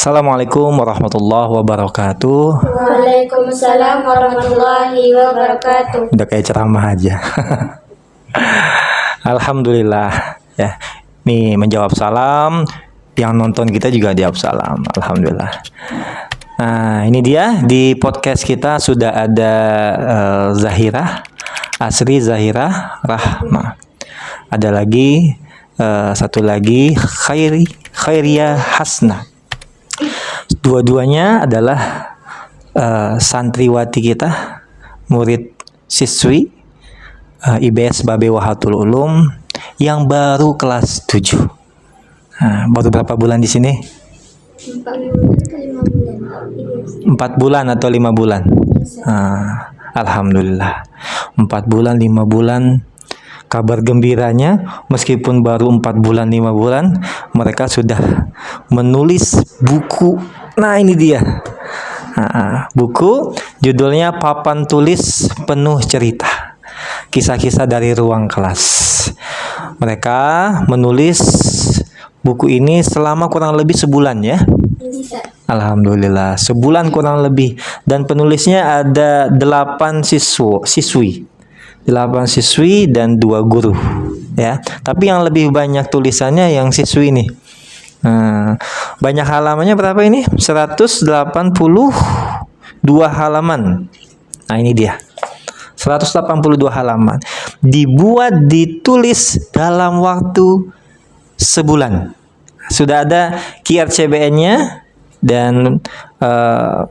Assalamualaikum warahmatullahi wabarakatuh. Waalaikumsalam warahmatullahi wabarakatuh. Udah kayak ceramah aja. Alhamdulillah ya. Nih menjawab salam, yang nonton kita juga jawab salam. Alhamdulillah. Nah, ini dia di podcast kita sudah ada Zahira, Asri Zahira Rahma. Ada lagi satu lagi Khairia Hasna. Dua-duanya adalah santriwati kita, murid siswi IBS Babe Wahatul Ulum yang baru kelas 7. Nah, baru berapa bulan di sini? 4 bulan atau 5 bulan? Alhamdulillah. 4 bulan, 5 bulan. Kabar gembiranya, meskipun baru 4 bulan, 5 bulan, mereka sudah menulis buku. Nah, ini dia. Buku judulnya Papan Tulis Penuh Cerita. Kisah-kisah dari ruang kelas. Mereka menulis buku ini selama kurang lebih sebulan ya. Alhamdulillah, sebulan kurang lebih. Dan penulisnya ada 8 siswi. 8 siswi dan 2 guru ya. Tapi yang lebih banyak tulisannya yang siswi ini. Banyak halamannya berapa ini? 182 halaman. Nah, ini dia. 182 halaman. Ditulis dalam waktu sebulan. Sudah ada QRCBN-nya dan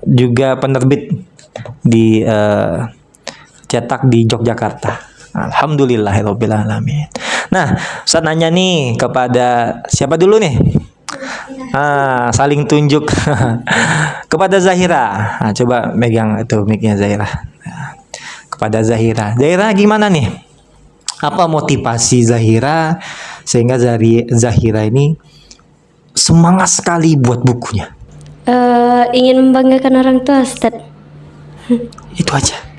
juga penerbit di cetak di Yogyakarta. Alhamdulillahirabbil alamin. Nah, Ustaz nanya nih kepada siapa dulu nih? Saling tunjuk. Kepada Zahira. Coba megang itu mic-nya Zahira. Kepada Zahira. Zahira gimana nih? Apa motivasi Zahira sehingga Zahira ini semangat sekali buat bukunya? Ingin membanggakan orang tua, Ustaz. Itu aja.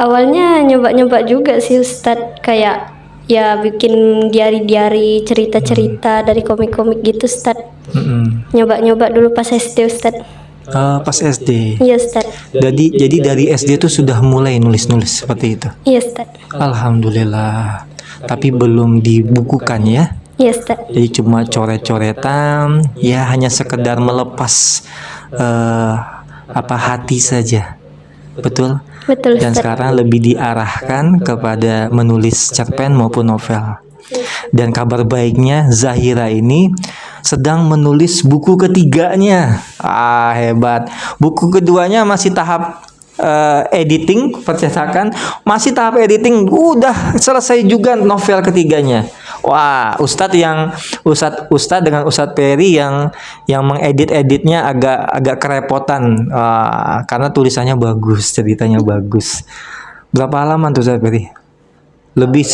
Awalnya nyoba-nyoba juga sih, Ustaz, kayak ya bikin diari-diari cerita-cerita dari komik-komik gitu, Ustaz. Nyoba-nyoba dulu pas SD, Ustaz. Pas SD. Iya, Ustaz. Jadi dari SD itu sudah mulai nulis-nulis seperti itu. Iya, Ustaz. Alhamdulillah. Tapi belum dibukukan ya. Iya, Ustaz. Jadi cuma coret-coretan, ya hanya sekedar melepas hati saja. Betul? Betul, Dan Ustaz. sekarang lebih diarahkan kepada menulis cerpen maupun novel. Dan kabar baiknya Zahira ini sedang menulis buku ketiganya. Hebat. Buku keduanya masih tahap editing, percetakan, masih tahap editing, udah selesai juga novel ketiganya. Wah, Ustadz dengan Ustadz Peri yang mengedit-editnya agak kerepotan, karena tulisannya bagus, ceritanya bagus. Berapa halaman tuh Ustadz Peri? Lebih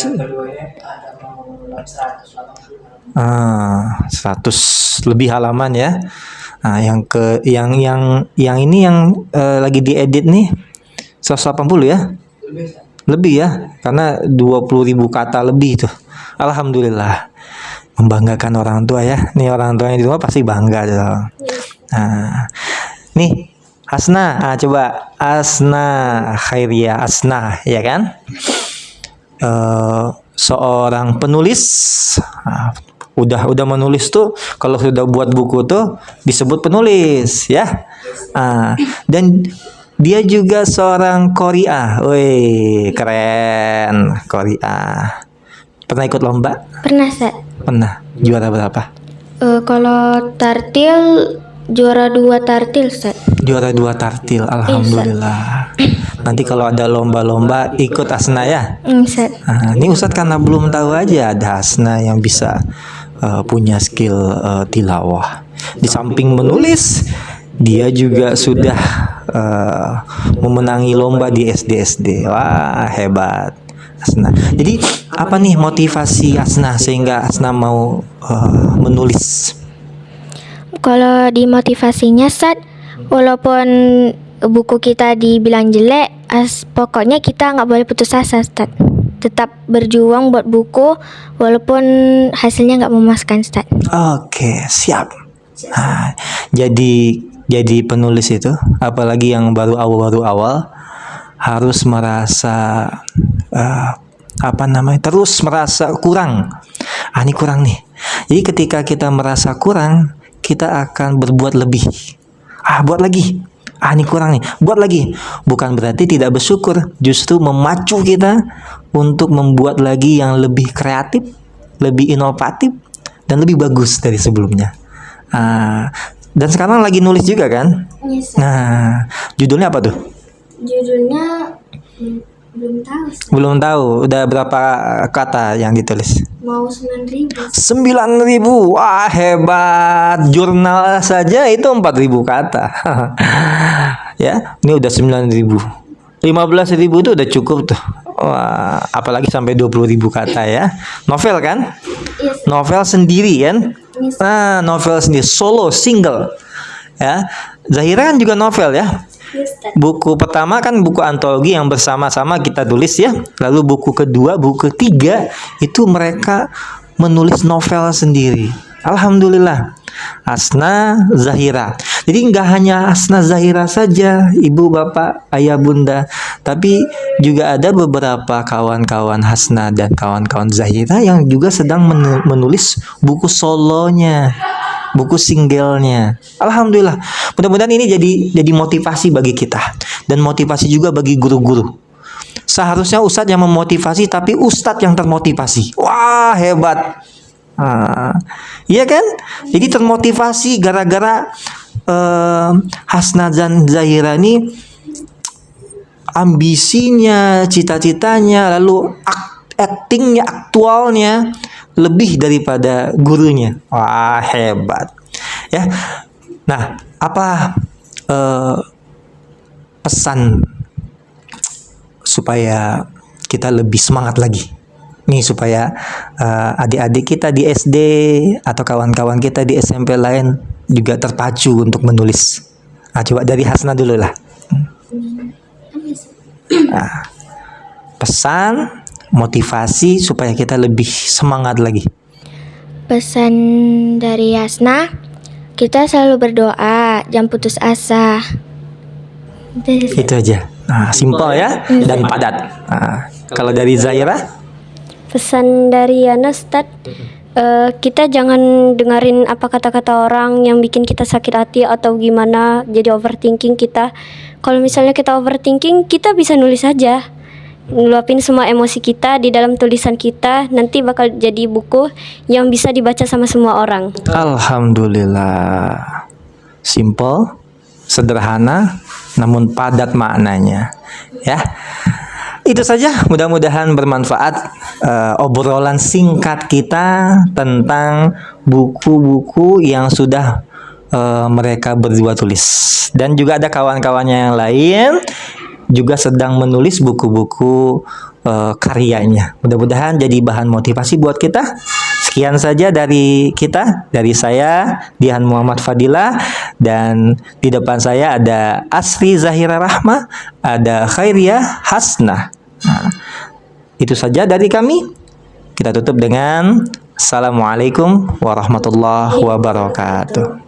100 lebih halaman ya. Nah, yang ini lagi diedit nih 180 ya. Lebih ya, karena 20.000 kata lebih tuh. Alhamdulillah. Membanggakan orang tua ya. Nih orang tuanya di rumah pasti bangga tuh. Nah, nih Hasna, coba Asna Khairia Asna ya kan? Seorang penulis. Udah menulis tuh, kalau sudah buat buku tuh disebut penulis ya. Dan dia juga seorang qari'ah. Wih, keren, qari'ah. Pernah ikut lomba? Pernah, Ustaz. Pernah. Juara berapa? Kalau tartil juara 2 tartil, Ustaz. Juara 2 tartil. Alhamdulillah. Nanti kalau ada lomba-lomba ikut Asna ya. Ustaz. Ini Ustadz karena belum tahu aja ada Asna yang bisa punya skill tilawah. Di samping menulis, dia juga sudah memenangi lomba di SD. Wah, hebat Asna. Jadi apa nih motivasi Asna sehingga Asna mau menulis? Kalau di motivasinya, Ustaz, walaupun buku kita dibilang jelek, pokoknya kita nggak boleh putus asa, Ustaz. Tetap berjuang buat buku walaupun hasilnya nggak memuaskan, Ustaz. Oke, siap. Nah, jadi penulis itu, apalagi yang baru awal harus merasa terus merasa kurang. Ini kurang nih. Jadi ketika kita merasa kurang, kita akan berbuat lebih. Buat lagi. Ini kurang nih. Buat lagi. Bukan berarti tidak bersyukur, justru memacu kita untuk membuat lagi yang lebih kreatif, lebih inovatif, dan lebih bagus dari sebelumnya. Dan sekarang lagi nulis juga kan? Yes, Nah, judulnya apa tuh? judulnya belum tahu. Belum tahu. Udah berapa kata yang ditulis? Mau 9.000. 9.000. Wah, hebat. Jurnal saja itu 4.000 kata. Ya, ini udah 9.000. 15.000 itu udah cukup tuh. Wah, apalagi sampai 20.000 kata ya. Novel kan? Yes. Novel sendiri kan? Yes. Novel sendiri, solo, single. Ya. Zahira kan juga novel ya. Yes, Ustaz. Buku pertama kan buku antologi yang bersama-sama kita tulis ya. Lalu buku kedua, buku ketiga itu mereka menulis novel sendiri. Alhamdulillah. Hasna Zahira. Jadi nggak hanya Hasna Zahira saja, ibu, bapak, ayah, bunda, tapi juga ada beberapa kawan-kawan Hasna dan kawan-kawan Zahira yang juga sedang menulis buku solonya, buku singlenya. Alhamdulillah. Mudah-mudahan ini jadi motivasi bagi kita dan motivasi juga bagi guru-guru. Seharusnya ustadz yang memotivasi, tapi ustadz yang termotivasi. Wah, hebat. Iya kan? Jadi termotivasi gara-gara Hasna dan Zahira ini ambisinya, cita-citanya, lalu aktingnya, aktualnya lebih daripada gurunya. Wah, hebat. Ya. Nah, apa pesan supaya kita lebih semangat lagi? Nih supaya adik-adik kita di SD atau kawan-kawan kita di SMP lain juga terpacu untuk menulis. Coba dari Hasna dulu lah. Pesan, motivasi supaya kita lebih semangat lagi. Pesan dari Hasna, kita selalu berdoa, jangan putus asa. Itu aja. Simpel ya dan padat. Kalau dari Zahira? Pesan dari Yana, Ustaz, kita jangan dengerin apa kata-kata orang yang bikin kita sakit hati atau gimana, jadi overthinking kita. Kalau misalnya kita overthinking, kita bisa nulis aja, ngeluapin semua emosi kita di dalam tulisan kita, nanti bakal jadi buku yang bisa dibaca sama semua orang. Alhamdulillah. Simple, sederhana, namun padat maknanya. Ya. Itu saja, mudah-mudahan bermanfaat obrolan singkat kita tentang buku-buku yang sudah mereka berdua tulis. Dan juga ada kawan-kawannya yang lain juga sedang menulis buku-buku karyanya. Mudah-mudahan jadi bahan motivasi buat kita. Sekian saja dari kita, dari saya Dian Muhammad Fadilah, dan di depan saya ada Asri Zahira Rahma, ada Khairiyah Hasna. Itu saja dari kami. Kita tutup dengan Assalamualaikum warahmatullahi wabarakatuh.